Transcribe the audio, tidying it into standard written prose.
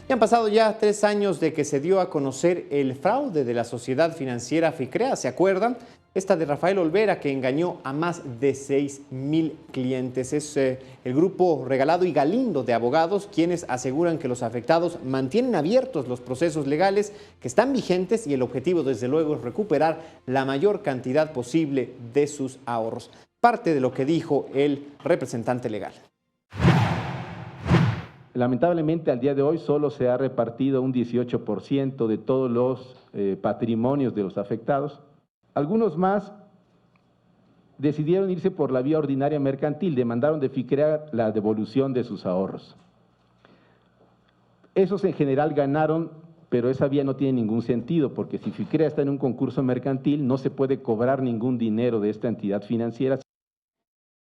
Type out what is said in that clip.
Y han pasado ya 3 años de que se dio a conocer el fraude de la sociedad financiera FICREA. ¿Se acuerdan? Esta de Rafael Olvera, que engañó a más de 6.000 clientes. Es el grupo Regalado y Galindo de abogados quienes aseguran que los afectados mantienen abiertos los procesos legales que están vigentes y el objetivo, desde luego, es recuperar la mayor cantidad posible de sus ahorros. Parte de lo que dijo el representante legal. Lamentablemente, al día de hoy solo se ha repartido un 18% de todos los patrimonios de los afectados. Algunos más decidieron irse por la vía ordinaria mercantil, demandaron de FICREA la devolución de sus ahorros. Esos en general ganaron, pero esa vía no tiene ningún sentido, porque si FICREA está en un concurso mercantil, no se puede cobrar ningún dinero de esta entidad financiera.